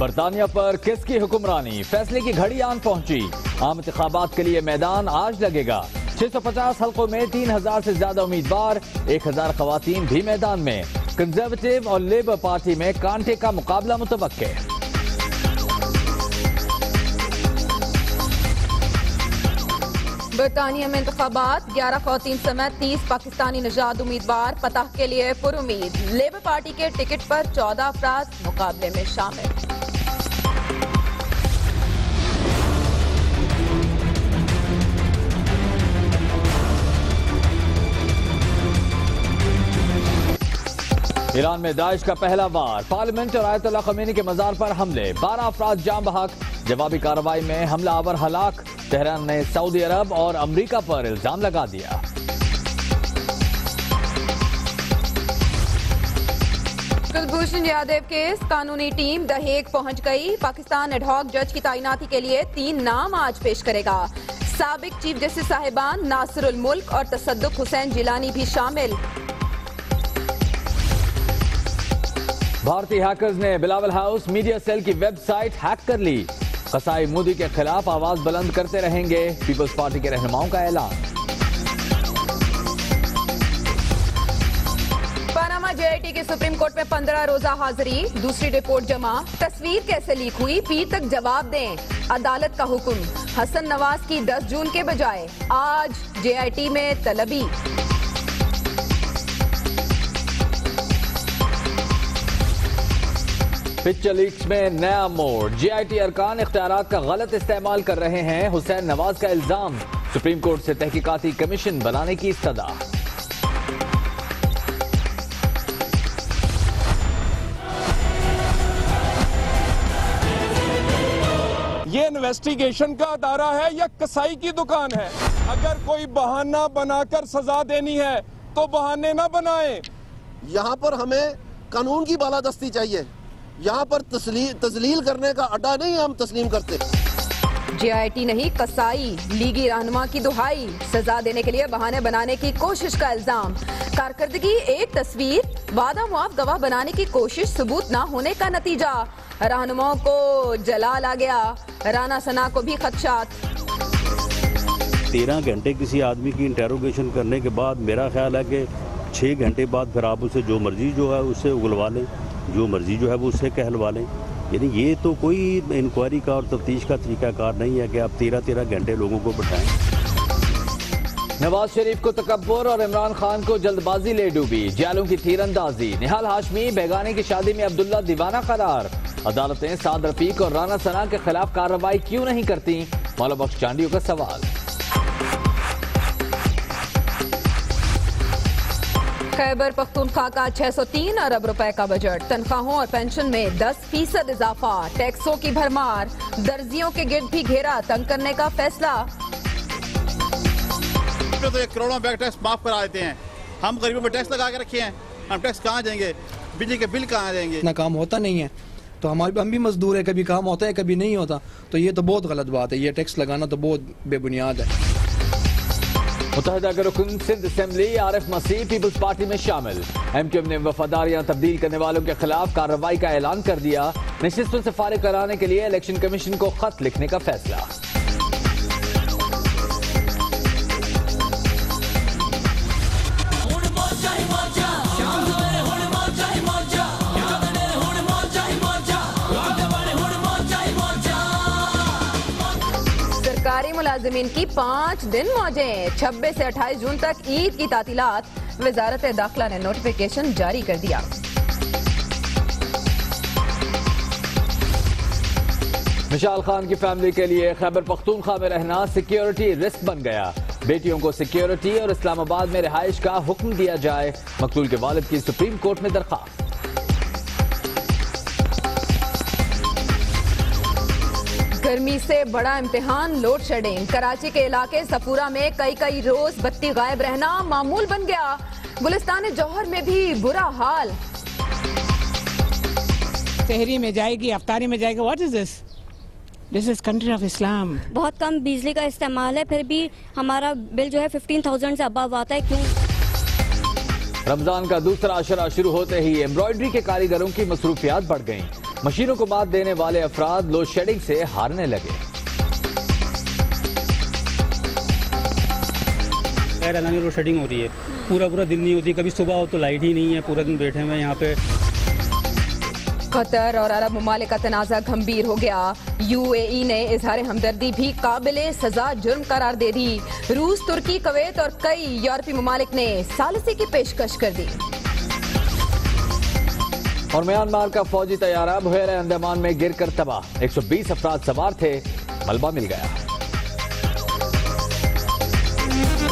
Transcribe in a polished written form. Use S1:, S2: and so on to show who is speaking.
S1: बरतानिया पर किसकी हुक्मरानी, फैसले की घड़ी आन पहुंची। आम इंतखाबात के लिए मैदान आज लगेगा। 650 हल्कों में 3000 से ज्यादा उम्मीदवार, 1000 खवातीन भी मैदान में। कंजर्वेटिव और लेबर पार्टी में कांटे का मुकाबला मुतवक्के।
S2: बरतानिया में इंतखाबात, 11 खवातीन समेत 30 पाकिस्तानी नजाद उम्मीदवार फतह के लिए पुरुमीद। लेबर पार्टी के टिकट पर 14 अफराद मुकाबले में शामिल।
S1: ईरान में दाइश का पहला वार, पार्लियामेंट और आयतुल्लाह खमीनी के मजार पर हमले, 12 अफराद जाम बहक। जवाबी कार्रवाई में हमलावर हलाक। तेहरान ने सऊदी अरब और अमेरिका पर इल्जाम लगा दिया।
S2: कुलभूषण यादव केस, कानूनी टीम द हेग पहुंच गई। पाकिस्तान एडहॉक जज की तैनाती के लिए 3 नाम आज पेश करेगा। साबिक चीफ जस्टिस साहिबान नासिरुल मुल्क और तसद्दुक हुसैन जिलानी भी शामिल।
S1: भारतीय हैकर्स ने बिलावल हाउस मीडिया सेल की वेबसाइट हैक कर ली। कसाई मोदी के खिलाफ आवाज बुलंद करते रहेंगे, पीपल्स पार्टी के रहनुमाओं का ऐलान।
S2: पनामा जेआईटी की सुप्रीम कोर्ट में 15 रोजा हाजिरी, दूसरी रिपोर्ट जमा। तस्वीर कैसे लीक हुई, पीर तक जवाब दें, अदालत का हुक्म। हसन नवाज की 10 जून के बजाय आज जेआईटी में तलबी।
S1: पिक्चर लीक्स में नया मोड़, जेआईटी अरकान इख्तियारात का गलत इस्तेमाल कर रहे हैं, हुसैन नवाज का इल्जाम। सुप्रीम कोर्ट से तहकीकाती कमीशन बनाने की इस्तदा।
S3: ये इन्वेस्टिगेशन का अदारा है या कसाई की दुकान है? अगर कोई बहाना बनाकर सजा देनी है तो बहाने ना बनाएं।
S4: यहाँ पर हमें कानून की बालादस्ती चाहिए। यहाँ पर तजलील करने का अड्डा नहीं हम तस्लीम करते।
S2: जेआईटी नहीं कसाई, लीगी रहनुमा की दुहाई, सजा देने के लिए बहाने बनाने की कोशिश का इल्जाम। कारकर्दगी एक तस्वीर, वादा मुआफ गवाह बनाने की कोशिश, सबूत ना होने का नतीजा। रहनुमाओं को जलाल आ गया, राना सना को भी खदशात।
S5: 13 घंटे किसी आदमी की इंटेरोगेशन करने के बाद मेरा ख्याल है कि 6 घंटे बाद फिर आप उसे जो मर्जी जो है उससे उगलवा लें, जो मर्जी जो है वो उससे कहलवा लें। यानी ये तो कोई इंक्वायरी का और तफ्तीश का तरीकाकार नहीं है कि आप 13 घंटे लोगों को बिठाएं।
S1: नवाज शरीफ को तकब्बुर और इमरान खान को जल्दबाजी ले डूबी, जालों की तीरंदाजी। निहाल हाशमी बेगाने की शादी में अब्दुल्ला दीवाना करार। अदालतें साद रफीक और राना सना के खिलाफ कार्रवाई क्यों नहीं करती, मौला बख्श चांडियों का सवाल।
S2: खैबर पख्तूनख्वा का 603 अरब रुपए का बजट, तनख्वाहों और पेंशन में 10% इजाफा, टैक्सों की भरमार, दर्जियों के गिर्द भी घेरा, तंग करने का फैसला।
S6: तो 1 करोड़ बैग टैक्स माफ करा देते हैं, हम गरीबों पर टैक्स लगा के रखे हैं, हम टैक्स कहाँ जाएंगे, बिजली के बिल कहाँ जाएंगे।
S7: इतना काम होता नहीं है तो हम भी मजदूर है, कभी काम होता है कभी नहीं होता, तो ये तो बहुत गलत बात है। ये टैक्स लगाना तो बहुत बेबुनियाद है।
S1: मुत्तहिदा के रुकन सिंध असेंबली आरिफ मसीह पीपल्स पार्टी में शामिल। एमक्यूएम ने वफादारियां तब्दील करने वालों के खिलाफ कार्रवाई का ऐलान कर दिया। नशिस्तों से फारिग कराने के लिए इलेक्शन कमीशन को खत लिखने का फैसला।
S2: सरकारी मुलाजिमीन की 5 दिन मौजें, 26 से 28 जून तक ईद की तातीलात। वजारत दाखिला ने नोटिफिकेशन जारी कर दिया।
S1: मिशाल खान की फैमिली के लिए खैबर पख्तूनख्वा में रहना सिक्योरिटी रिस्क बन गया। बेटियों को सिक्योरिटी और इस्लामाबाद में रिहाइश का हुक्म दिया जाए, मकतूल के वालिद की सुप्रीम कोर्ट में दरख्वास्त।
S2: गर्मी से बड़ा इम्तिहान लोड शेडिंग, कराची के इलाके सफूरा में कई रोज बत्ती गायब रहना मामूल बन गया। गुलिस्तान जौहर में भी बुरा हाल।
S8: सहरी में जाएगी, अफ्तारी में जाएगी, what is this? This is country of Islam.
S9: बहुत कम बिजली का इस्तेमाल है, फिर भी हमारा बिल जो है 15,000 से अबव आता है। क्यों?
S1: रमजान का दूसरा अशरा शुरू होते ही एम्ब्रॉयडरी के कारीगरों की मसरूफियात बढ़ गईं। मशीनों को मात देने वाले अफराद लोड शेडिंग से हारने लगे।
S10: लोड शेडिंग हो रही है, पूरा दिन नहीं होती, कभी सुबह हो तो लाइट ही नहीं है, पूरा दिन बैठे हुए यहाँ पे।
S2: कतर और अरब ममालिक का तनाज़ा गंभीर हो गया। UAE ने इजहार हमदर्दी भी काबिले सजा जुर्म करार दे दी। रूस, तुर्की, कुवैत और कई यूरोपीय ममालिक ने सालिसी की पेशकश कर दी।
S1: और म्यांमार का फौजी तैयारा बहरे अंडमान में गिरकर तबाह, 120 अफराद सवार थे, मलबा मिल गया।